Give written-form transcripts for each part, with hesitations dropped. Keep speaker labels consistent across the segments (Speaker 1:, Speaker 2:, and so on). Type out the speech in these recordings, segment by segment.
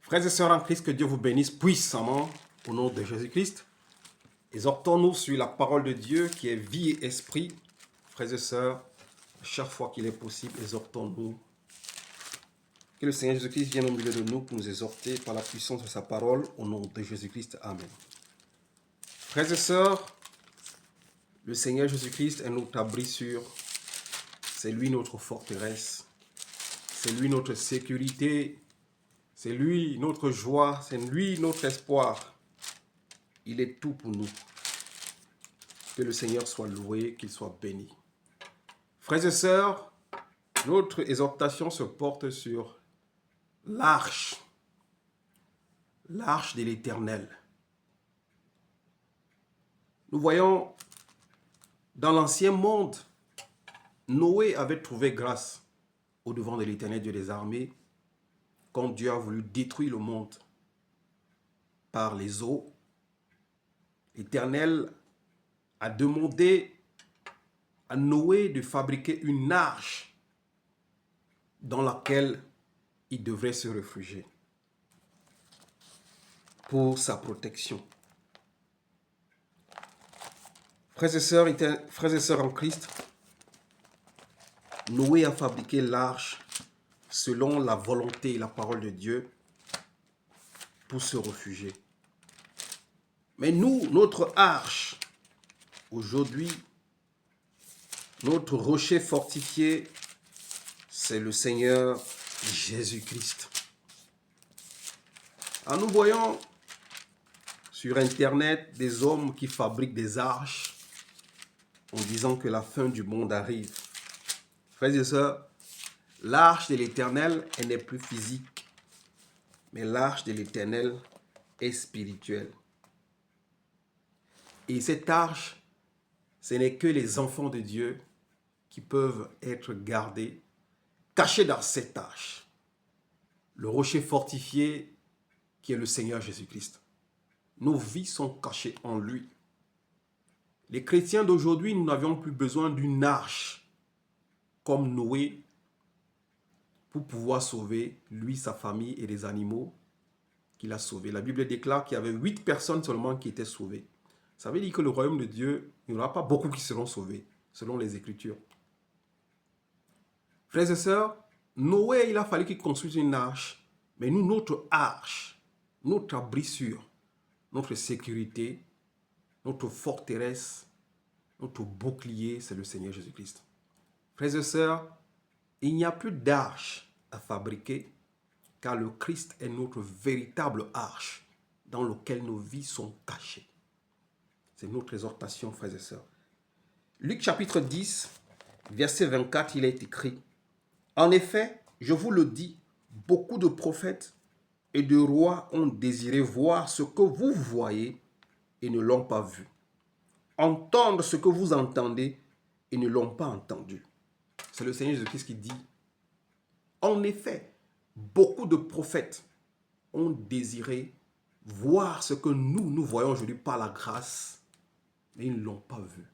Speaker 1: Frères et sœurs en Christ, que Dieu vous bénisse puissamment au nom de Jésus-Christ. Exhortons-nous sur la parole de Dieu qui est vie et esprit. Frères et sœurs, chaque fois qu'il est possible, exhortons-nous. Que le Seigneur Jésus-Christ vienne au milieu de nous pour nous exhorter par la puissance de sa parole au nom de Jésus-Christ. Amen. Frères et sœurs, le Seigneur Jésus-Christ est notre abri sûr. C'est lui notre forteresse. C'est lui notre sécurité. C'est lui notre joie. C'est lui notre espoir. Il est tout pour nous. Que le Seigneur soit loué, qu'il soit béni. Frères et sœurs, notre exhortation se porte sur l'arche de l'Éternel. Nous voyons dans l'ancien monde, Noé avait trouvé grâce au devant de l'Éternel Dieu des armées quand Dieu a voulu détruire le monde par les eaux. L'Éternel a demandé à Noé de fabriquer une arche dans laquelle il devrait se réfugier pour sa protection. Frères et sœurs en Christ, Noé a fabriqué l'arche selon la volonté et la parole de Dieu pour se réfugier. Mais nous, notre arche, aujourd'hui, notre rocher fortifié, c'est le Seigneur Jésus-Christ. Alors nous voyons sur Internet des hommes qui fabriquent des arches en disant que la fin du monde arrive. Frères et sœurs, l'arche de l'Éternel, elle n'est plus physique, mais l'arche de l'Éternel est spirituelle. Et cette arche, ce n'est que les enfants de Dieu qui peuvent être gardés, cachés dans cette arche. Le rocher fortifié qui est le Seigneur Jésus-Christ. Nos vies sont cachées en lui. Les chrétiens d'aujourd'hui, nous n'avions plus besoin d'une arche comme Noé pour pouvoir sauver lui, sa famille et les animaux qu'il a sauvés. La Bible déclare qu'il y avait 8 personnes seulement qui étaient sauvées. Ça veut dire que le royaume de Dieu, il n'y aura pas beaucoup qui seront sauvés, selon les Écritures. Frères et sœurs, Noé, il a fallu qu'il construise une arche, mais nous, notre arche, notre abri sûr, notre sécurité, notre forteresse, notre bouclier, c'est le Seigneur Jésus-Christ. Frères et sœurs, il n'y a plus d'arche à fabriquer, car le Christ est notre véritable arche dans laquelle nos vies sont cachées. C'est notre exhortation, frères et sœurs. Luc chapitre 10, verset 24, il est écrit: « En effet, je vous le dis, beaucoup de prophètes et de rois ont désiré voir ce que vous voyez et ne l'ont pas vu. Entendre ce que vous entendez et ne l'ont pas entendu. » C'est le Seigneur Jésus-Christ qui dit: « En effet, beaucoup de prophètes ont désiré voir ce que nous voyons aujourd'hui par la grâce, mais ils ne l'ont pas vu.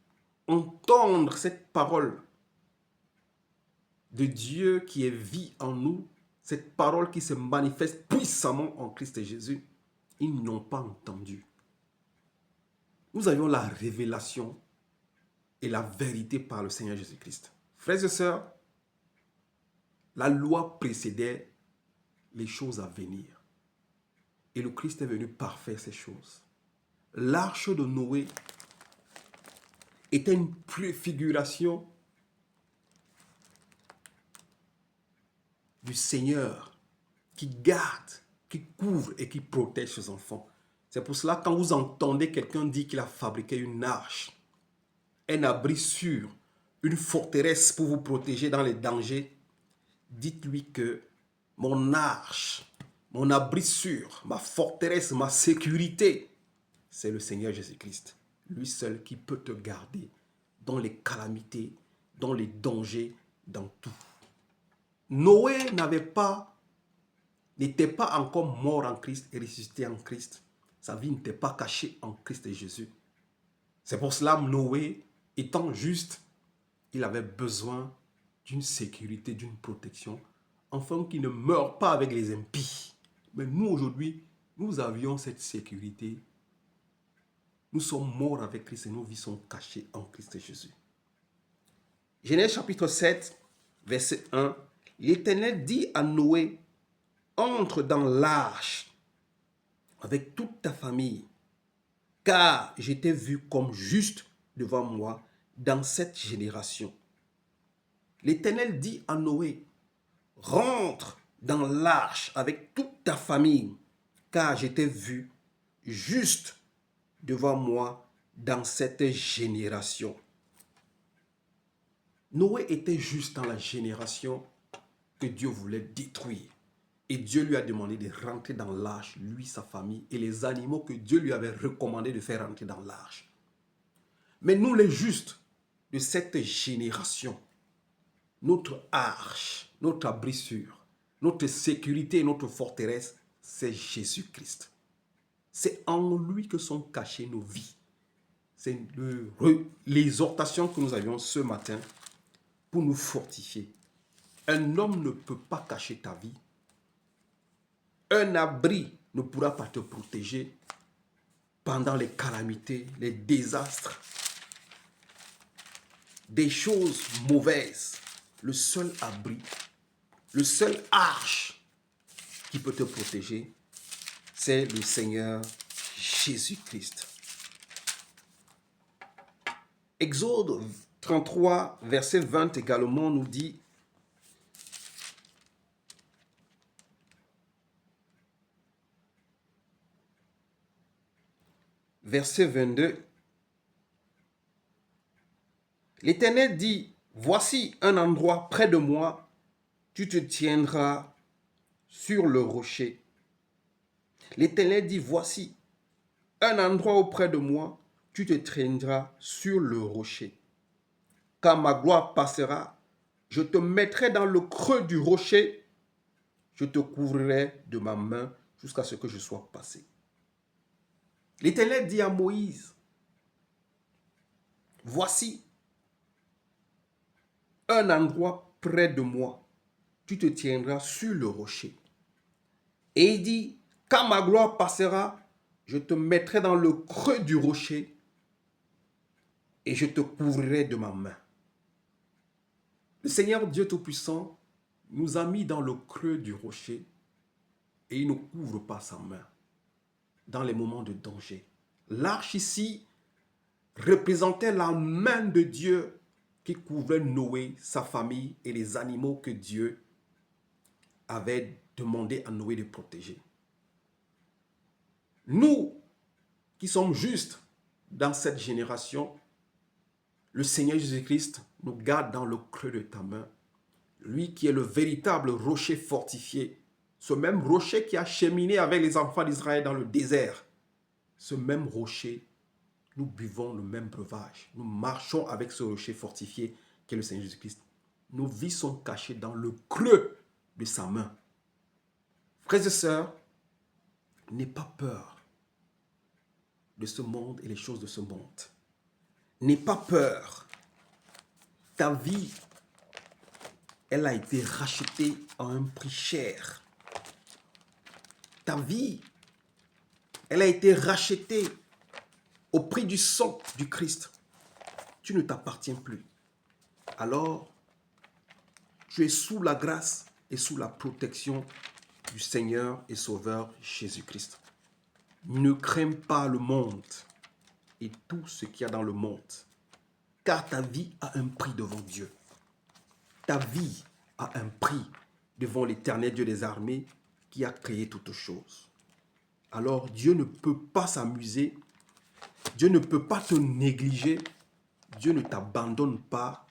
Speaker 1: Entendre cette parole de Dieu qui est vie en nous, cette parole qui se manifeste puissamment en Christ Jésus, ils n'ont pas entendu. » Nous avions la révélation et la vérité par le Seigneur Jésus-Christ. Frères et sœurs, la loi précédait les choses à venir. Et le Christ est venu parfaire ces choses. L'arche de Noé était une préfiguration du Seigneur qui garde, qui couvre et qui protège ses enfants. C'est pour cela que quand vous entendez quelqu'un dire qu'il a fabriqué une arche, un abri sûr, une forteresse pour vous protéger dans les dangers, dites-lui que mon arche, mon abri sûr, ma forteresse, ma sécurité, c'est le Seigneur Jésus-Christ. Lui seul qui peut te garder dans les calamités, dans les dangers, dans tout. Noé n'était pas encore mort en Christ et ressuscité en Christ. Sa vie n'était pas cachée en Christ et Jésus. C'est pour cela que Noé, étant juste, il avait besoin d'une sécurité, d'une protection, afin qu'il ne meure pas avec les impies, Mais nous, aujourd'hui, nous avions cette sécurité. Nous sommes morts avec Christ et nos vies sont cachées en Christ Jésus. Genèse chapitre 7, verset 1. L'Éternel dit à Noé, entre dans l'arche avec toute ta famille, car je t'ai vu comme juste devant moi dans cette génération. L'Éternel dit à Noé, rentre dans l'arche avec toute ta famille, car je t'ai vu juste devant moi dans cette génération. Noé était juste dans la génération que Dieu voulait détruire. Et Dieu lui a demandé de rentrer dans l'arche, lui, sa famille et les animaux que Dieu lui avait recommandé de faire rentrer dans l'arche. Mais nous, les justes de cette génération, notre arche, notre abri sûr, notre sécurité et notre forteresse, c'est Jésus-Christ. C'est en lui que sont cachées nos vies. C'est l'exhortation que nous avions ce matin pour nous fortifier. Un homme ne peut pas cacher ta vie. Un abri ne pourra pas te protéger pendant les calamités, les désastres, des choses mauvaises. Le seul abri, le seul arche qui peut te protéger, c'est le Seigneur Jésus-Christ. Exode 33, verset 20 également nous dit, verset 22, l'Éternel dit, voici un endroit près de moi, tu te tiendras sur le rocher. L'Éternel dit, voici un endroit auprès de moi, tu te tiendras sur le rocher. Quand ma gloire passera, je te mettrai dans le creux du rocher, je te couvrirai de ma main jusqu'à ce que je sois passé. L'Éternel dit à Moïse, voici un endroit près de moi, tu te tiendras sur le rocher. Et il dit, quand ma gloire passera, je te mettrai dans le creux du rocher et je te couvrirai de ma main. Le Seigneur Dieu Tout-Puissant nous a mis dans le creux du rocher et il ne couvre pas sa main dans les moments de danger. L'arche ici représentait la main de Dieu qui couvrait Noé, sa famille et les animaux que Dieu avait demandé à Noé de protéger. Nous qui sommes justes dans cette génération, le Seigneur Jésus-Christ nous garde dans le creux de ta main. Lui qui est le véritable rocher fortifié, ce même rocher qui a cheminé avec les enfants d'Israël dans le désert, ce même rocher, nous buvons le même breuvage. Nous marchons avec ce rocher fortifié qui est le Seigneur Jésus-Christ. Nos vies sont cachées dans le creux de sa main. Frères et sœurs, n'aie pas peur de ce monde et les choses de ce monde. N'aie pas peur. Ta vie, elle a été rachetée à un prix cher. Ta vie, elle a été rachetée au prix du sang du Christ. Tu ne t'appartiens plus. Alors, tu es sous la grâce et sous la protection du Seigneur et Sauveur Jésus-Christ. Ne crains pas le monde et tout ce qu'il y a dans le monde, car ta vie a un prix devant Dieu. Ta vie a un prix devant l'Éternel Dieu des armées qui a créé toutes choses. Alors Dieu ne peut pas s'amuser, Dieu ne peut pas te négliger, Dieu ne t'abandonne pas,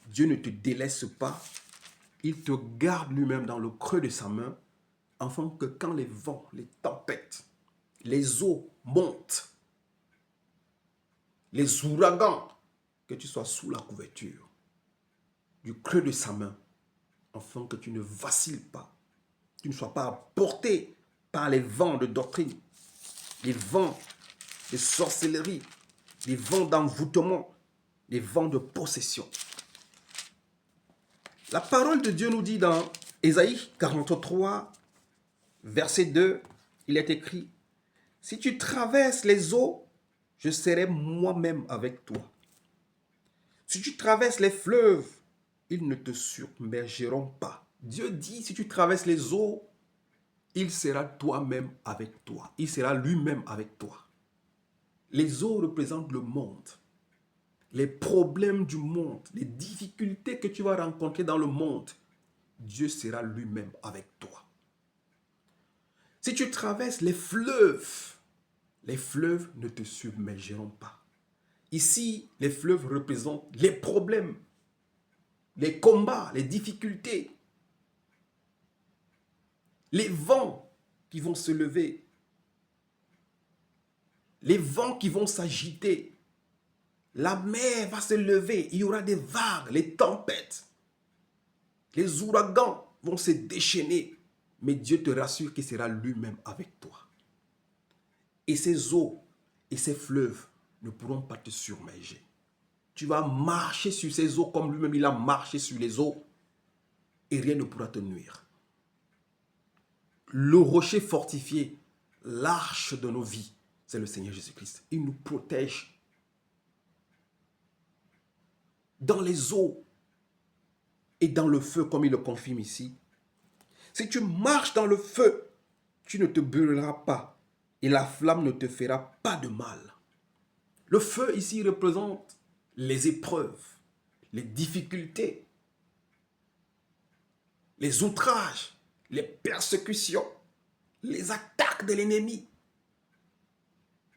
Speaker 1: Dieu ne te délaisse pas. Il te garde lui-même dans le creux de sa main, afin que quand les vents, les tempêtes, les eaux montent, les ouragans, que tu sois sous la couverture du creux de sa main, afin que tu ne vacilles pas, tu ne sois pas porté par les vents de doctrine, les vents de sorcellerie, les vents d'envoûtement, les vents de possession. La parole de Dieu nous dit dans Ésaïe 43, verset 2, il est écrit, « Si tu traverses les eaux, je serai moi-même avec toi. Si tu traverses les fleuves, ils ne te submergeront pas. » Dieu dit, si tu traverses les eaux, il sera toi-même avec toi. Il sera lui-même avec toi. Les eaux représentent le monde. Les problèmes du monde, les difficultés que tu vas rencontrer dans le monde, Dieu sera lui-même avec toi. Si tu traverses les fleuves ne te submergeront pas. Ici, les fleuves représentent les problèmes, les combats, les difficultés, les vents qui vont se lever, les vents qui vont s'agiter. La mer va se lever, il y aura des vagues, les tempêtes, les ouragans vont se déchaîner. Mais Dieu te rassure qu'il sera lui-même avec toi. Et ces eaux et ces fleuves ne pourront pas te submerger. Tu vas marcher sur ces eaux comme lui-même il a marché sur les eaux et rien ne pourra te nuire. Le rocher fortifié, l'arche de nos vies, c'est le Seigneur Jésus-Christ. Il nous protège dans les eaux et dans le feu, comme il le confirme ici. Si tu marches dans le feu, tu ne te brûleras pas et la flamme ne te fera pas de mal. Le feu ici représente les épreuves, les difficultés, les outrages, les persécutions, les attaques de l'ennemi.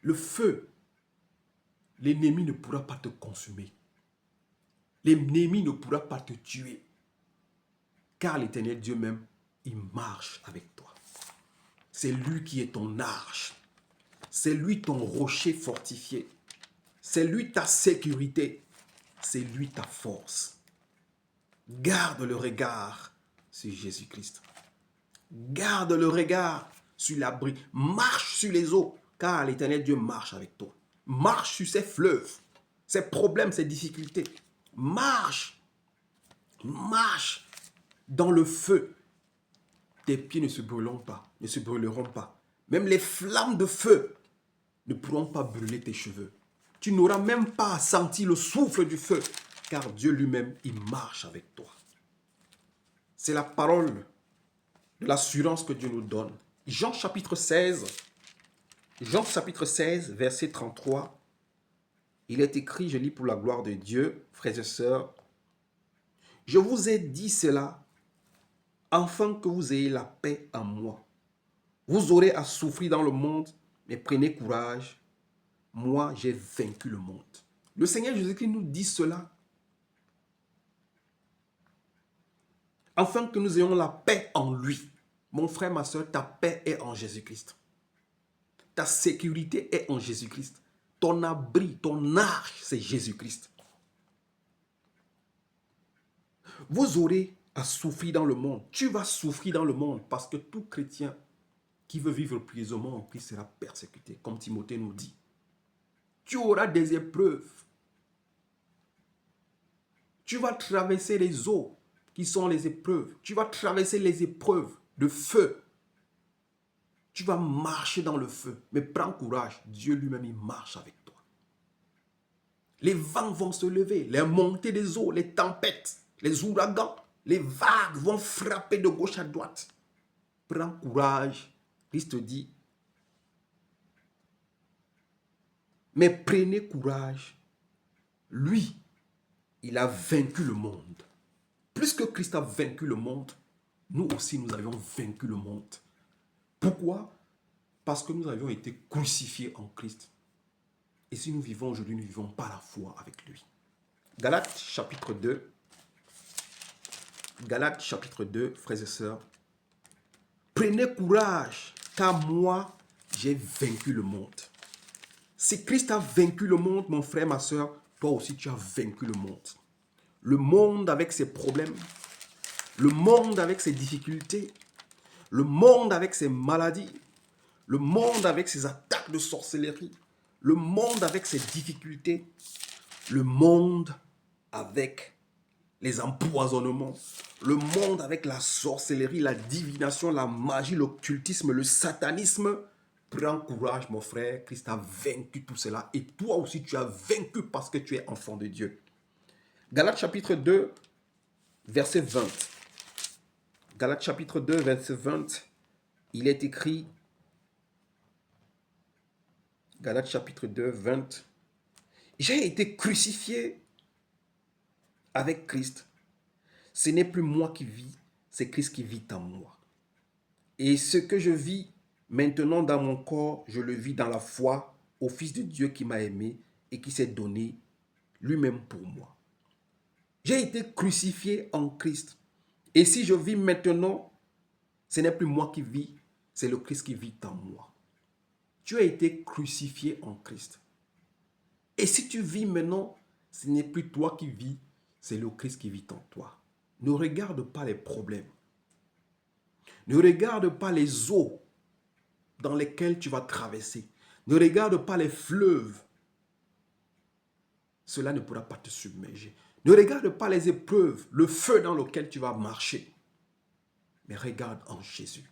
Speaker 1: Le feu, l'ennemi ne pourra pas te consumer. L'ennemi ne pourra pas te tuer. Car l'Éternel Dieu même, il marche avec toi. C'est lui qui est ton arche. C'est lui ton rocher fortifié. C'est lui ta sécurité. C'est lui ta force. Garde le regard sur Jésus-Christ. Garde le regard sur l'abri. Marche sur les eaux, car l'Éternel Dieu marche avec toi. Marche sur ces fleuves, ces problèmes, ces difficultés. Marche. Marche dans le feu. Tes pieds ne se brûleront pas, ne se brûleront pas. Même les flammes de feu ne pourront pas brûler tes cheveux. Tu n'auras même pas à sentir le souffle du feu, car Dieu lui-même, il marche avec toi. C'est la parole de l'assurance que Dieu nous donne. Jean chapitre 16, verset 33, il est écrit, je lis pour la gloire de Dieu, frères et sœurs, « Je vous ai dit cela, afin que vous ayez la paix en moi. Vous aurez à souffrir dans le monde, mais prenez courage. Moi, j'ai vaincu le monde. » Le Seigneur Jésus-Christ nous dit cela, afin que nous ayons la paix en lui. Mon frère, ma soeur, ta paix est en Jésus-Christ. Ta sécurité est en Jésus-Christ. Ton abri, ton arche, c'est Jésus-Christ. Vous aurez à souffrir dans le monde. Tu vas souffrir dans le monde parce que tout chrétien qui veut vivre pieusement en Christ sera persécuté, comme Timothée nous dit. Tu auras des épreuves. Tu vas traverser les eaux qui sont les épreuves. Tu vas traverser les épreuves de feu. Tu vas marcher dans le feu. Mais prends courage. Dieu lui-même, il marche avec toi. Les vents vont se lever. Les montées des eaux, les tempêtes, les ouragans, les vagues vont frapper de gauche à droite. Prends courage. Christ dit, mais prenez courage. Lui, il a vaincu le monde. Plus que Christ a vaincu le monde, nous aussi nous avions vaincu le monde. Pourquoi? Parce que nous avions été crucifiés en Christ. Et si nous vivons aujourd'hui, nous vivons par la foi avec lui. Galates chapitre 2. Galates chapitre 2, frères et sœurs. Prenez courage, car moi, j'ai vaincu le monde. Si Christ a vaincu le monde, mon frère, ma soeur, toi aussi tu as vaincu le monde. Le monde avec ses problèmes, le monde avec ses difficultés, le monde avec ses maladies, le monde avec ses attaques de sorcellerie, le monde avec ses difficultés, le monde avec les empoisonnements, le monde avec la sorcellerie, la divination, la magie, l'occultisme, le satanisme. Prends courage, mon frère. Christ a vaincu tout cela. Et toi aussi, tu as vaincu parce que tu es enfant de Dieu. Galates chapitre 2, verset 20. Galates chapitre 2, verset 20. Il est écrit, Galates chapitre 2, 20. J'ai été crucifié avec Christ. Ce n'est plus moi qui vis, c'est Christ qui vit en moi. Et ce que je vis maintenant dans mon corps, je le vis dans la foi au Fils de Dieu qui m'a aimé et qui s'est donné lui-même pour moi. J'ai été crucifié en Christ. Et si je vis maintenant, ce n'est plus moi qui vis, c'est le Christ qui vit en moi. Tu as été crucifié en Christ. Et si tu vis maintenant, ce n'est plus toi qui vis, c'est le Christ qui vit en toi. Ne regarde pas les problèmes. Ne regarde pas les eaux dans lesquelles tu vas traverser. Ne regarde pas les fleuves. Cela ne pourra pas te submerger. Ne regarde pas les épreuves, le feu dans lequel tu vas marcher. Mais regarde en Jésus.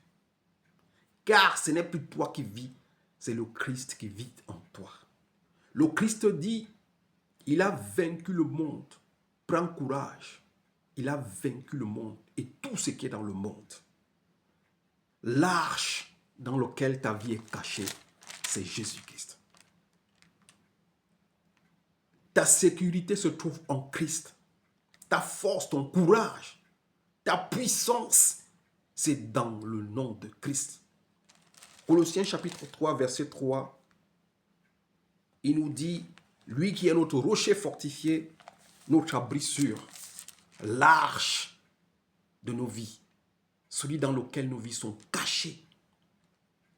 Speaker 1: Car ce n'est plus toi qui vis, c'est le Christ qui vit en toi. Le Christ dit, il a vaincu le monde. Prends courage. Il a vaincu le monde et tout ce qui est dans le monde. L'arche dans laquelle ta vie est cachée, c'est Jésus-Christ. Ta sécurité se trouve en Christ. Ta force, ton courage, ta puissance, c'est dans le nom de Christ. Colossiens chapitre 3, verset 3, il nous dit, lui qui est notre rocher fortifié, notre abri sûr, l'arche de nos vies, celui dans lequel nos vies sont cachées.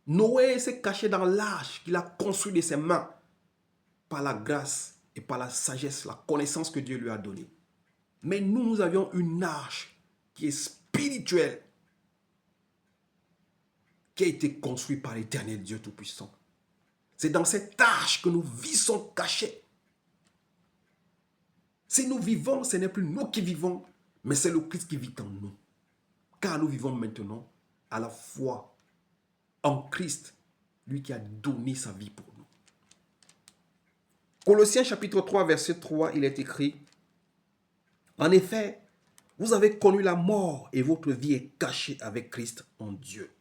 Speaker 1: Noé s'est caché dans l'arche qu'il a construit de ses mains par la grâce et par la sagesse, la connaissance que Dieu lui a donnée. Mais nous avions une arche qui est spirituelle, qui a été construite par l'Éternel Dieu Tout-Puissant. C'est dans cette arche que nos vies sont cachées. Si nous vivons, ce n'est plus nous qui vivons, mais c'est le Christ qui vit en nous. Car nous vivons maintenant à la foi en Christ, lui qui a donné sa vie pour nous. Colossiens chapitre 3, verset 3, il est écrit, « En effet, vous avez connu la mort et votre vie est cachée avec Christ en Dieu. »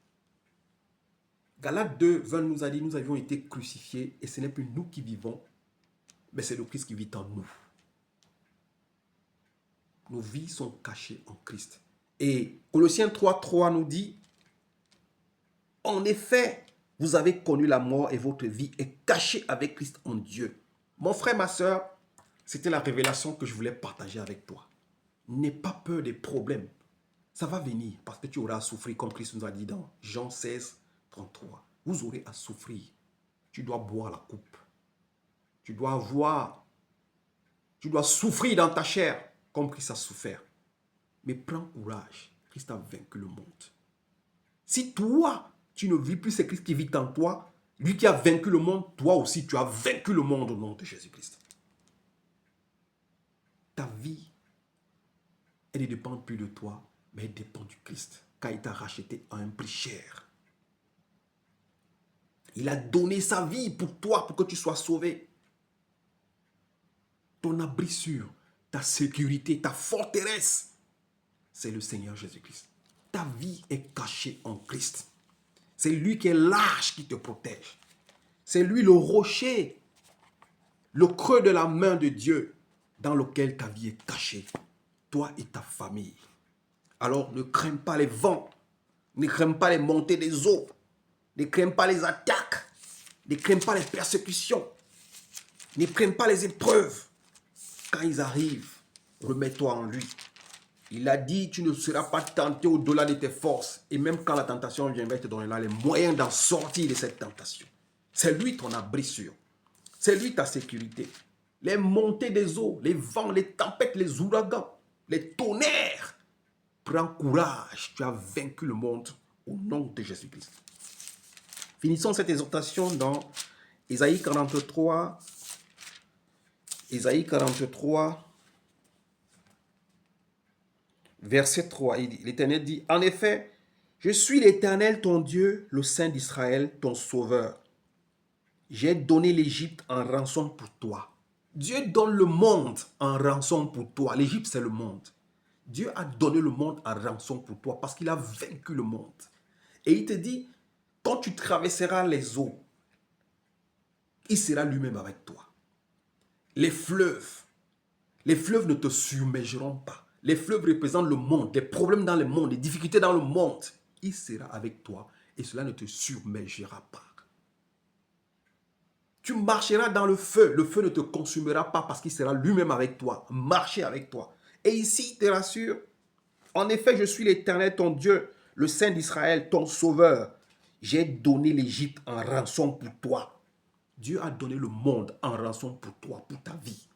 Speaker 1: Galates 2, 20 nous a dit, nous avions été crucifiés et ce n'est plus nous qui vivons, mais c'est le Christ qui vit en nous. Nos vies sont cachées en Christ. Et Colossiens 3, 3 nous dit, « En effet, vous avez connu la mort et votre vie est cachée avec Christ en Dieu. » Mon frère, ma soeur, c'était la révélation que je voulais partager avec toi. N'aie pas peur des problèmes. Ça va venir parce que tu auras à souffrir, comme Christ nous a dit dans Jean 16, 33. Vous aurez à souffrir. Tu dois boire la coupe. Tu dois souffrir dans ta chair comme Christ a souffert. Mais prends courage. Christ a vaincu le monde. Si toi, tu ne vis plus, c'est Christ qui vit en toi. Lui qui a vaincu le monde, toi aussi, tu as vaincu le monde au nom de Jésus-Christ. Ta vie, elle ne dépend plus de toi, mais elle dépend du Christ, car il t'a racheté à un prix cher. Il a donné sa vie pour toi, pour que tu sois sauvé. Ton abri sûr, ta sécurité, ta forteresse, c'est le Seigneur Jésus-Christ. Ta vie est cachée en Christ. C'est lui qui est l'arche qui te protège. C'est lui le rocher, le creux de la main de Dieu dans lequel ta vie est cachée. Toi et ta famille. Alors ne crains pas les vents. Ne crains pas les montées des eaux. Ne crains pas les attaques. Ne crains pas les persécutions. Ne crains pas les épreuves. Quand ils arrivent, remets-toi en lui. Il a dit, tu ne seras pas tenté au-delà de tes forces. Et même quand la tentation viendra, il te donnera les moyens d'en sortir de cette tentation. C'est lui ton abri sûr. C'est lui ta sécurité. Les montées des eaux, les vents, les tempêtes, les ouragans, les tonnerres. Prends courage, tu as vaincu le monde au nom de Jésus-Christ. Finissons cette exhortation dans Ésaïe 43. Ésaïe 43. verset 3, l'Éternel dit, en effet, je suis l'Éternel ton Dieu, le Saint d'Israël, ton Sauveur. J'ai donné l'Égypte en rançon pour toi. Dieu donne le monde en rançon pour toi. L'Égypte, c'est le monde. Dieu a donné le monde en rançon pour toi parce qu'il a vaincu le monde. Et il te dit, quand tu traverseras les eaux, il sera lui-même avec toi. Les fleuves ne te submergeront pas. Les fleuves représentent le monde, les problèmes dans le monde, les difficultés dans le monde. Il sera avec toi et cela ne te submergera pas. Tu marcheras dans le feu ne te consumera pas parce qu'il sera lui-même avec toi, marcher avec toi. Et ici, il te rassure, en effet, je suis l'Éternel, ton Dieu, le Saint d'Israël, ton Sauveur. J'ai donné l'Égypte en rançon pour toi. Dieu a donné le monde en rançon pour toi, pour ta vie.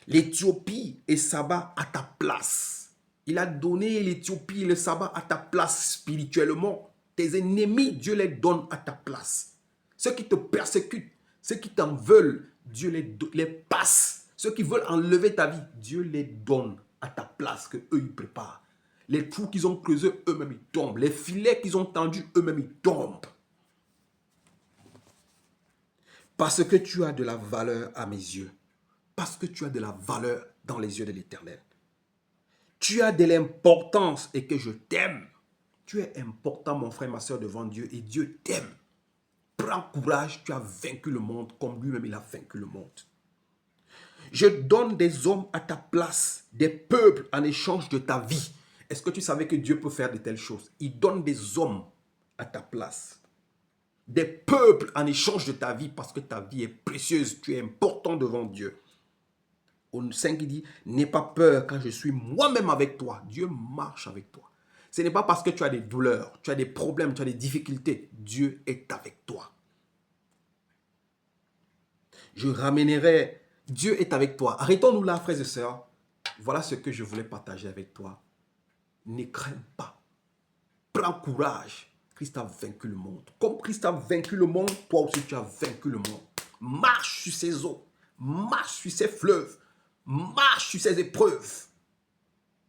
Speaker 1: L'Éthiopie et Saba à ta place. Il a donné l'Éthiopie et le Saba à ta place spirituellement. Tes ennemis, Dieu les donne à ta place. Ceux qui te persécutent, ceux qui t'en veulent, Dieu les passe. Ceux qui veulent enlever ta vie, Dieu les donne à ta place que eux ils préparent. Les trous qu'ils ont creusés, eux-mêmes ils tombent. Les filets qu'ils ont tendus, eux-mêmes ils tombent. Parce que tu as de la valeur à mes yeux. Parce que tu as de la valeur dans les yeux de l'Éternel. Tu as de l'importance et que je t'aime. Tu es important, mon frère, ma soeur, devant Dieu et Dieu t'aime. Prends courage, tu as vaincu le monde comme lui-même il a vaincu le monde. Je donne des hommes à ta place, des peuples en échange de ta vie. Est-ce que tu savais que Dieu peut faire de telles choses? Il donne des hommes à ta place. Des peuples en échange de ta vie parce que ta vie est précieuse, tu es important devant Dieu. Au 5, il dit, n'aie pas peur quand je suis moi-même avec toi. Dieu marche avec toi. Ce n'est pas parce que tu as des douleurs, tu as des problèmes, tu as des difficultés. Dieu est avec toi. Je ramènerai, Dieu est avec toi. Arrêtons-nous là, frères et sœurs. Voilà ce que je voulais partager avec toi. Ne crains pas. Prends courage. Christ a vaincu le monde. Comme Christ a vaincu le monde, toi aussi tu as vaincu le monde. Marche sur ces eaux. Marche sur ces fleuves. Marche sur ces épreuves.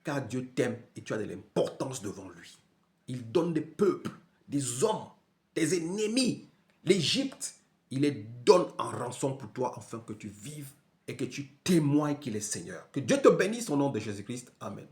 Speaker 1: Car Dieu t'aime et tu as de l'importance devant lui. Il donne des peuples, des hommes, des ennemis. L'Égypte, il les donne en rançon pour toi afin que tu vives et que tu témoignes qu'il est Seigneur. Que Dieu te bénisse au nom de Jésus-Christ. Amen.